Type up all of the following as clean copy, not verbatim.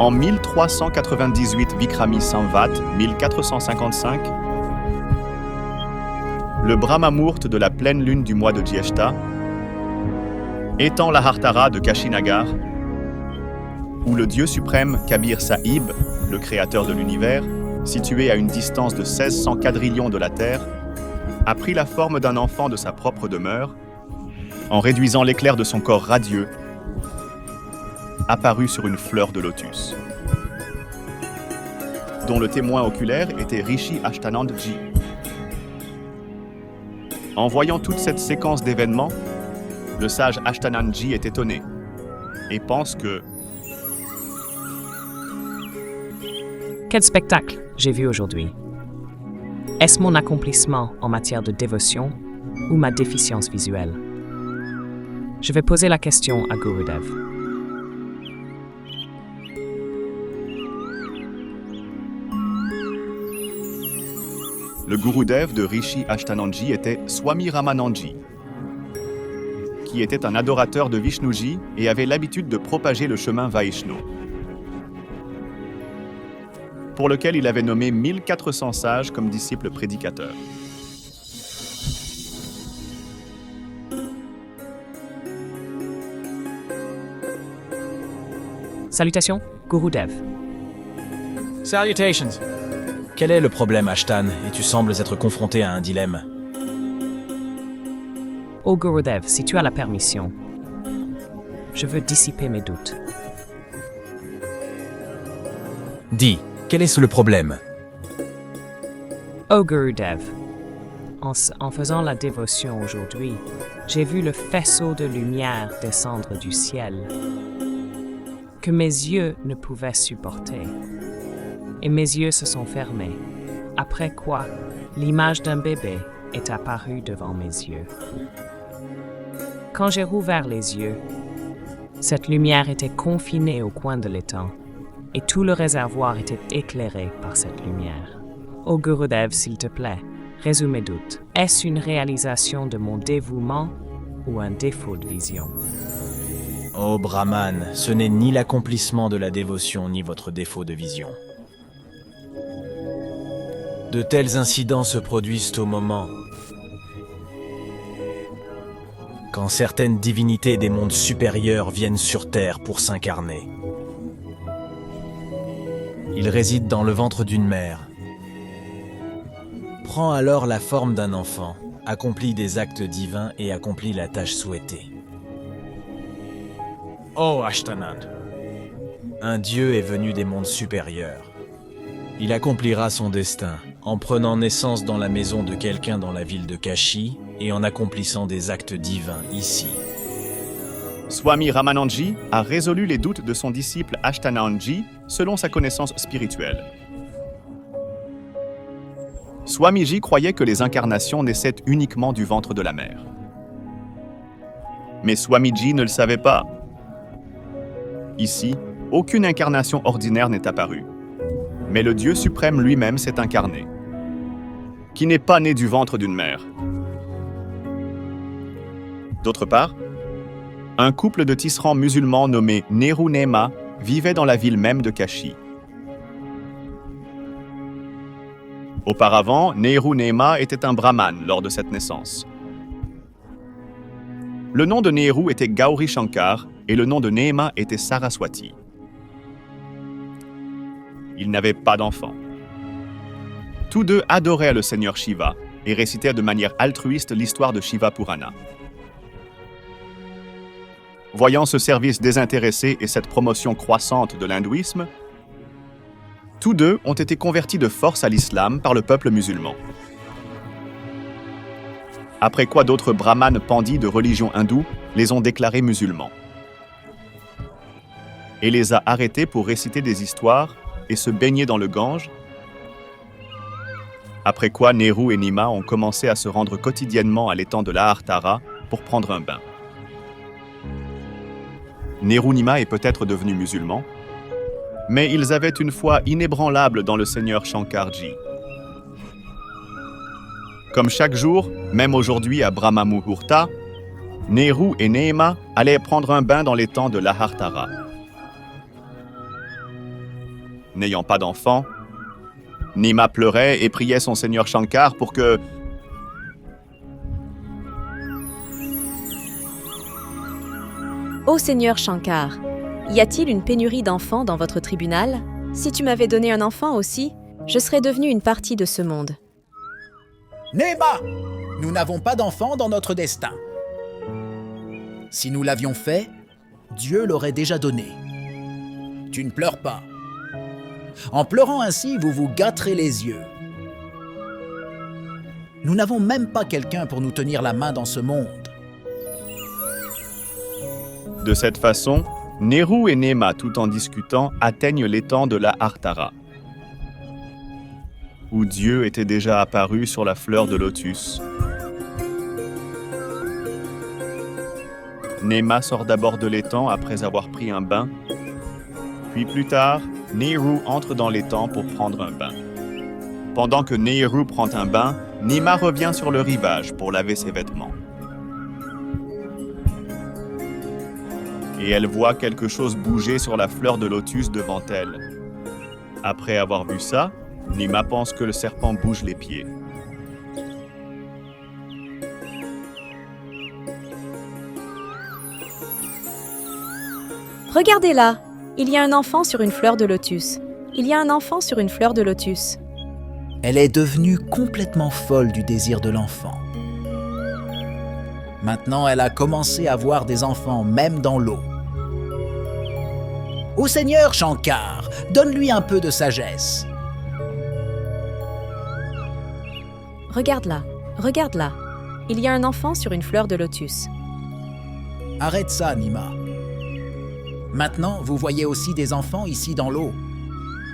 En 1398 Vikrami Samvat 1455, le Brahma-Muhurt de la pleine lune du mois de Jyeshta, étant l'Ahartara de Kashinagar, où le dieu suprême Kabir Sahib, le créateur de l'univers, situé à une distance de 1600 quadrillions de la Terre, a pris la forme d'un enfant de sa propre demeure, en réduisant l'éclair de son corps radieux, apparu sur une fleur de lotus, dont le témoin oculaire était Rishi Ashtanandji. En voyant toute cette séquence d'événements, le sage Ashtanandji est étonné et pense que quel spectacle j'ai vu aujourd'hui? Est-ce mon accomplissement en matière de dévotion ou ma déficience visuelle? Je vais poser la question à Gurudev. le Gurudev de Rishi Ashtanandji était Swami Ramanandji, qui était un adorateur de Vishnuji et avait l'habitude de propager le chemin Vaishno, pour lequel il avait nommé 1400 sages comme disciples prédicateurs. Salutations, Gurudev. Salutations. Quel est le problème, Ashtan, et tu sembles être confronté à un dilemme? Ô Gurudev, si tu as la permission, je veux dissiper mes doutes. Dis, quel est le problème? Ô Gurudev, en faisant la dévotion aujourd'hui, j'ai vu le faisceau de lumière descendre du ciel, que mes yeux ne pouvaient supporter. Et mes yeux se sont fermés, après quoi l'image d'un bébé est apparue devant mes yeux. Quand j'ai rouvert les yeux, cette lumière était confinée au coin de l'étang, et tout le réservoir était éclairé par cette lumière. Ô Gurudev, s'il te plaît, résous mes doutes. Est-ce une réalisation de mon dévouement ou un défaut de vision? Ô Brahman, ce n'est ni l'accomplissement de la dévotion ni votre défaut de vision. De tels incidents se produisent au moment quand certaines divinités des mondes supérieurs viennent sur Terre pour s'incarner. Ils résident dans le ventre d'une mère. Prend alors la forme d'un enfant, accomplit des actes divins et accomplit la tâche souhaitée. Oh Ashtanand, un dieu est venu des mondes supérieurs. Il accomplira son destin en prenant naissance dans la maison de quelqu'un dans la ville de Kashi et en accomplissant des actes divins ici. Swami Ramanandji a résolu les doutes de son disciple Ashtanandji selon sa connaissance spirituelle. Swamiji croyait que les incarnations naissaient uniquement du ventre de la mère. Mais Swamiji ne le savait pas. Ici, aucune incarnation ordinaire n'est apparue. Mais le Dieu suprême lui-même s'est incarné, qui n'est pas né du ventre d'une mère. D'autre part, un couple de tisserands musulmans nommé Nehru Nema vivait dans la ville même de Kashi. Auparavant, Nehru Nema était un brahman lors de cette naissance. Le nom de Nehru était Gauri Shankar et le nom de Nema était Saraswati. Ils n'avaient pas d'enfants. Tous deux adoraient le Seigneur Shiva et récitaient de manière altruiste l'histoire de Shiva Purana. Voyant ce service désintéressé et cette promotion croissante de l'hindouisme, tous deux ont été convertis de force à l'islam par le peuple musulman. Après quoi d'autres brahmanes pandis de religion hindoue les ont déclarés musulmans et les a arrêtés pour réciter des histoires et se baigner dans le Gange, après quoi Nehru et Nima ont commencé à se rendre quotidiennement à l'étang de l'Ahartara pour prendre un bain. Nehru Nima est peut-être devenu musulman, mais ils avaient une foi inébranlable dans le Seigneur Shankarji. Comme chaque jour, même aujourd'hui à Brahma Muhurta, Nehru et Nema allaient prendre un bain dans l'étang de l'Ahartara. n'ayant pas d'enfant, Nima pleurait et priait son seigneur Shankar pour que... Ô Seigneur Shankar, y a-t-il une pénurie d'enfants dans votre tribunal? Si tu m'avais donné un enfant aussi, je serais devenue une partie de ce monde. Nima, nous n'avons pas d'enfant dans notre destin. Si nous l'avions fait, Dieu l'aurait déjà donné. Tu ne pleures pas. En pleurant ainsi, vous vous gâterez les yeux. Nous n'avons même pas quelqu'un pour nous tenir la main dans ce monde. De cette façon, Nehru et Nema, tout en discutant, atteignent l'étang de la Hartara, où Dieu était déjà apparu sur la fleur de lotus. Nema sort d'abord de l'étang après avoir pris un bain, puis plus tard, Nehru entre dans l'étang pour prendre un bain. Pendant que Nehru prend un bain, Nima revient sur le rivage pour laver ses vêtements. Et elle voit quelque chose bouger sur la fleur de lotus devant elle. Après avoir vu ça, Nima pense que le serpent bouge les pieds. Regardez là, il y a un enfant sur une fleur de lotus. Il y a un enfant sur une fleur de lotus. Elle est devenue complètement folle du désir de l'enfant. Maintenant, elle a commencé à voir des enfants même dans l'eau. Ô Seigneur Shankar, donne-lui un peu de sagesse. Regarde là, regarde là. Il y a un enfant sur une fleur de lotus. Arrête ça, Nima. Maintenant, vous voyez aussi des enfants ici dans l'eau.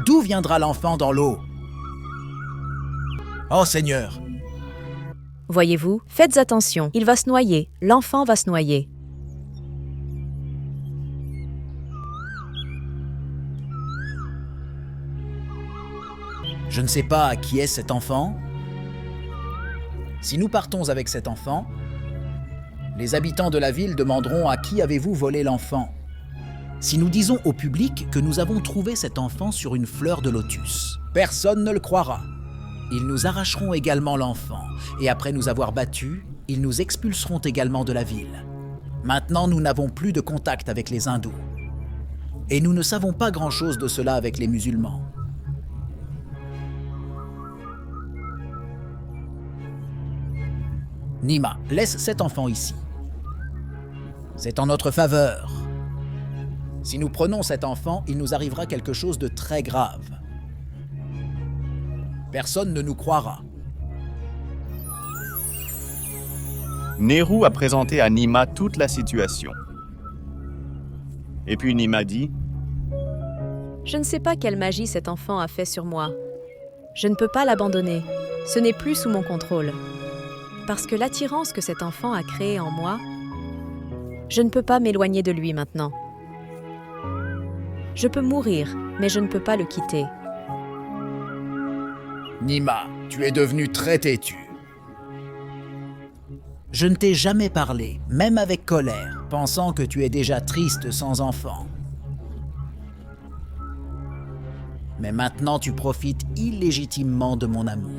D'où viendra l'enfant dans l'eau? Oh Seigneur! Voyez-vous, faites attention, il va se noyer, l'enfant va se noyer. Je ne sais pas qui est cet enfant. Si nous partons avec cet enfant, les habitants de la ville demanderont à qui avez-vous volé l'enfant. Si nous disons au public que nous avons trouvé cet enfant sur une fleur de lotus, personne ne le croira. Ils nous arracheront également l'enfant, et après nous avoir battus, ils nous expulseront également de la ville. Maintenant, nous n'avons plus de contact avec les hindous. Et nous ne savons pas grand-chose de cela avec les musulmans. Nima, laisse cet enfant ici. C'est en notre faveur. Si nous prenons cet enfant, il nous arrivera quelque chose de très grave. Personne ne nous croira. Nehru a présenté à Nima toute la situation. Et puis Nima dit « Je ne sais pas quelle magie cet enfant a fait sur moi. Je ne peux pas l'abandonner. Ce n'est plus sous mon contrôle. Parce que l'attirance que cet enfant a créée en moi, je ne peux pas m'éloigner de lui maintenant. Je peux mourir, mais je ne peux pas le quitter. Nima, tu es devenu très têtu. Je ne t'ai jamais parlé, même avec colère, pensant que tu es déjà triste sans enfant. Mais maintenant tu profites illégitimement de mon amour.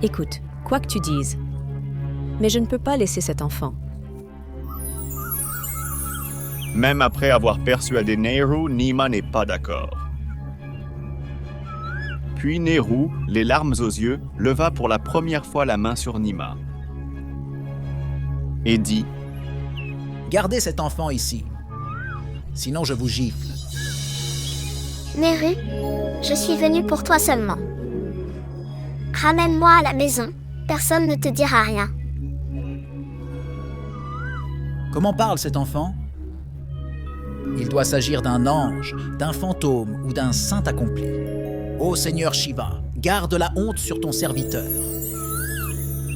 Écoute, quoi que tu dises, mais je ne peux pas laisser cet enfant. Même après avoir persuadé Nehru, Nima n'est pas d'accord. Puis Nehru, les larmes aux yeux, leva pour la première fois la main sur Nima et dit « Gardez cet enfant ici, sinon je vous gifle. » Nehru, je suis venu pour toi seulement. Ramène-moi à la maison, personne ne te dira rien. Comment parle cet enfant? Il doit s'agir d'un ange, d'un fantôme ou d'un saint accompli. Ô Seigneur Shiva, garde la honte sur ton serviteur.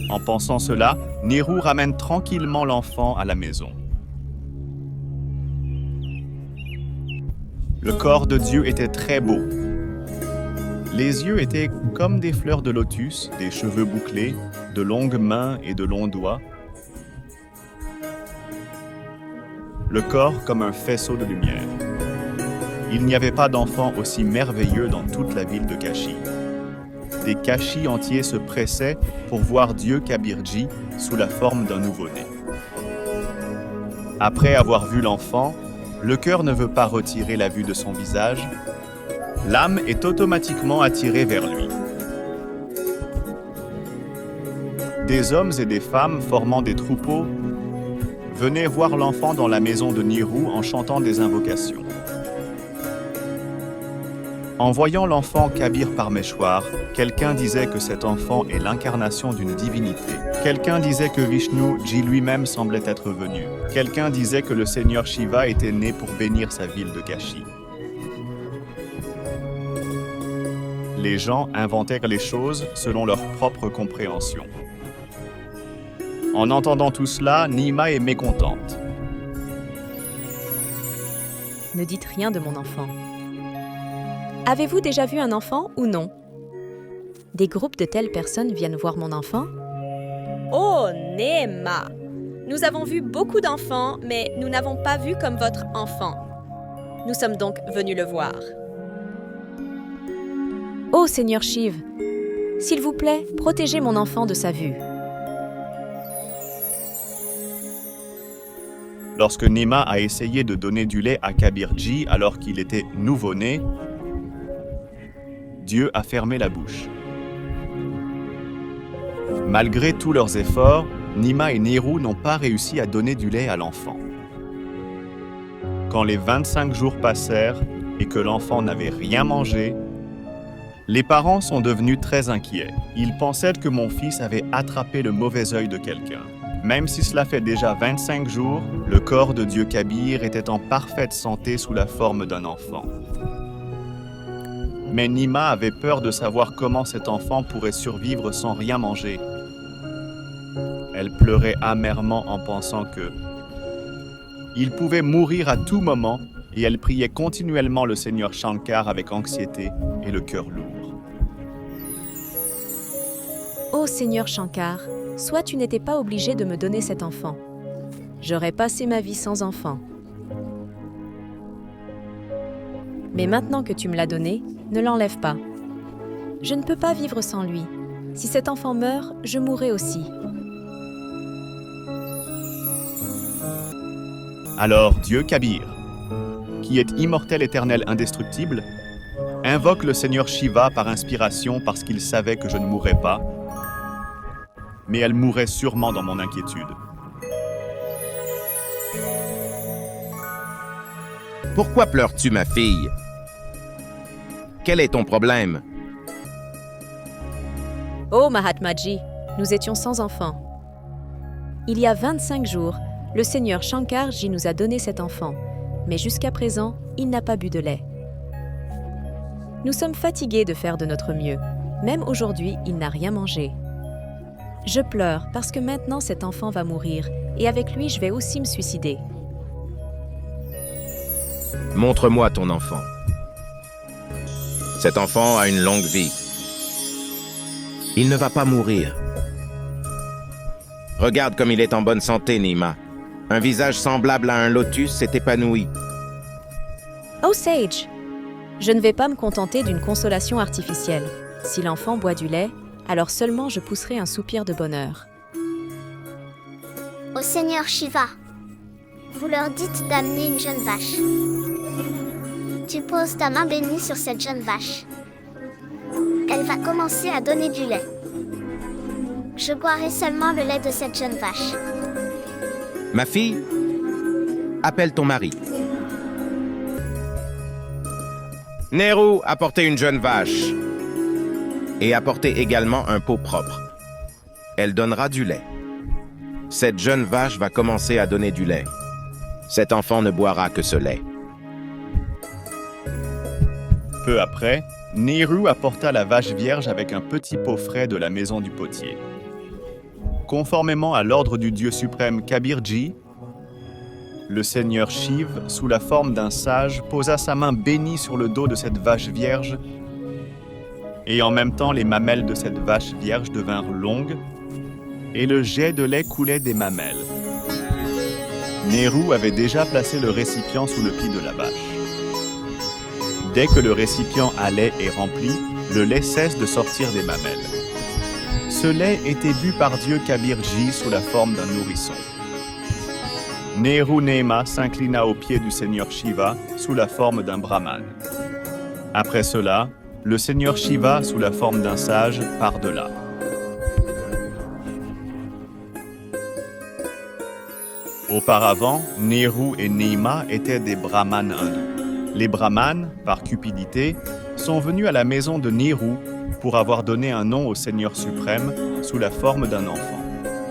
En pensant cela, Nehru ramène tranquillement l'enfant à la maison. Le corps de Dieu était très beau. Les yeux étaient comme des fleurs de lotus, des cheveux bouclés, de longues mains et de longs doigts. Le corps comme un faisceau de lumière. Il n'y avait pas d'enfant aussi merveilleux dans toute la ville de Kashi. Des Kashis entiers se pressaient pour voir Dieu Kabirji sous la forme d'un nouveau-né. Après avoir vu l'enfant, le cœur ne veut pas retirer la vue de son visage. L'âme est automatiquement attirée vers lui. Des hommes et des femmes formant des troupeaux venaient voir l'enfant dans la maison de Niru en chantant des invocations. En voyant l'enfant Kabir Parmeshwar, quelqu'un disait que cet enfant est l'incarnation d'une divinité. Quelqu'un disait que Vishnu-ji lui-même semblait être venu. Quelqu'un disait que le Seigneur Shiva était né pour bénir sa ville de Kashi. Les gens inventèrent les choses selon leur propre compréhension. En entendant tout cela, Nima est mécontente. Ne dites rien de mon enfant. Avez-vous déjà vu un enfant ou non? Des groupes de telles personnes viennent voir mon enfant? Oh, Nema! Nous avons vu beaucoup d'enfants, mais nous n'avons pas vu comme votre enfant. Nous sommes donc venus le voir. Oh, Seigneur Shiv, s'il vous plaît, protégez mon enfant de sa vue. Lorsque Nima a essayé de donner du lait à Kabirji alors qu'il était nouveau-né, Dieu a fermé la bouche. Malgré tous leurs efforts, Nima et Niru n'ont pas réussi à donner du lait à l'enfant. Quand les 25 jours passèrent et que l'enfant n'avait rien mangé, les parents sont devenus très inquiets. Ils pensaient que mon fils avait attrapé le mauvais œil de quelqu'un. Même si cela fait déjà 25 jours, le corps de Dieu Kabir était en parfaite santé sous la forme d'un enfant. Mais Nima avait peur de savoir comment cet enfant pourrait survivre sans rien manger. Elle pleurait amèrement en pensant que il pouvait mourir à tout moment et elle priait continuellement le Seigneur Shankar avec anxiété et le cœur lourd. Ô Seigneur Shankar, soit tu n'étais pas obligé de me donner cet enfant. J'aurais passé ma vie sans enfant. Mais maintenant que tu me l'as donné, ne l'enlève pas. Je ne peux pas vivre sans lui. Si cet enfant meurt, je mourrai aussi. Alors Dieu Kabir, qui est immortel, éternel, indestructible, invoque le Seigneur Shiva par inspiration parce qu'il savait que je ne mourrais pas, mais elle mourrait sûrement dans mon inquiétude. Pourquoi pleures-tu, ma fille? Quel est ton problème? Oh Mahatmaji, nous étions sans enfant. Il y a 25 jours, le Seigneur Shankarji nous a donné cet enfant, mais jusqu'à présent, il n'a pas bu de lait. Nous sommes fatigués de faire de notre mieux. Même aujourd'hui, il n'a rien mangé. Je pleure parce que maintenant cet enfant va mourir et avec lui, je vais aussi me suicider. Montre-moi ton enfant. Cet enfant a une longue vie. Il ne va pas mourir. Regarde comme il est en bonne santé, Nima. Un visage semblable à un lotus s'est épanoui. Oh Sage, je ne vais pas me contenter d'une consolation artificielle. Si l'enfant boit du lait, alors seulement je pousserai un soupir de bonheur. Au Seigneur Shiva, vous leur dites d'amener une jeune vache. Tu poses ta main bénie sur cette jeune vache. Elle va commencer à donner du lait. Je boirai seulement le lait de cette jeune vache. Ma fille, appelle ton mari. Nehru, apportez une jeune vache. Et apportez également un pot propre. Elle donnera du lait. Cette jeune vache va commencer à donner du lait. Cet enfant ne boira que ce lait. Peu après, Nehru apporta la vache vierge avec un petit pot frais de la maison du potier. Conformément à l'ordre du dieu suprême Kabirji, le seigneur Shiv, sous la forme d'un sage, posa sa main bénie sur le dos de cette vache vierge, et en même temps les mamelles de cette vache vierge devinrent longues, et le jet de lait coulait des mamelles. Nehru avait déjà placé le récipient sous le pied de la vache. Dès que le récipient à lait est rempli, le lait cesse de sortir des mamelles. Ce lait était bu par Dieu Kabirji sous la forme d'un nourrisson. Nehru Nema s'inclina aux pieds du seigneur Shiva sous la forme d'un brahman. Après cela, le seigneur Shiva sous la forme d'un sage par-delà. Auparavant, Nehru et Nema étaient des brahmanes hindous. Les brahmanes, par cupidité, sont venus à la maison de Nehru pour avoir donné un nom au Seigneur suprême sous la forme d'un enfant.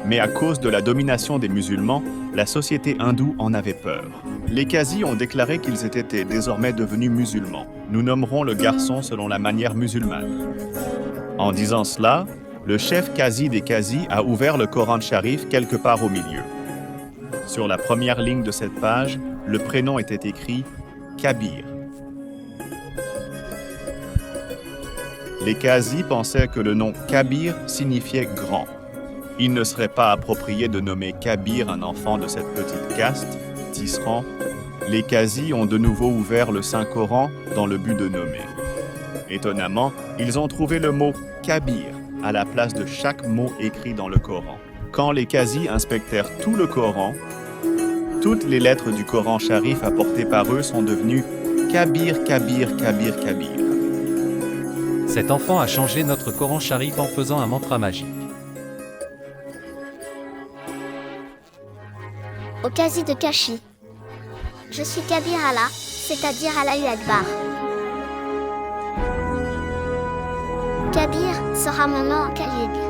Mais à cause de la domination des musulmans, la société hindoue en avait peur. Les Qazis ont déclaré qu'ils étaient désormais devenus musulmans. Nous nommerons le garçon selon la manière musulmane. En disant cela, le chef Qazi des Qazis a ouvert le Coran Sharif quelque part au milieu. Sur la première ligne de cette page, le prénom était écrit Kabir. Les Qazis pensaient que le nom Kabir signifiait grand. Il ne serait pas approprié de nommer Kabir un enfant de cette petite caste, tisserand. Les Qazis ont de nouveau ouvert le Saint-Coran dans le but de nommer. Étonnamment, ils ont trouvé le mot Kabir à la place de chaque mot écrit dans le Coran. Quand les Qazis inspectèrent tout le Coran, toutes les lettres du Coran Sharif apportées par eux sont devenues Kabir, Kabir, Kabir, Kabir. Cet enfant a changé notre Coran Sharif en faisant un mantra magique. Au Qazi de Kashi. Je suis Kabir Allah, c'est-à-dire Allahu Akbar. Kabir sera mon nom en Khalid.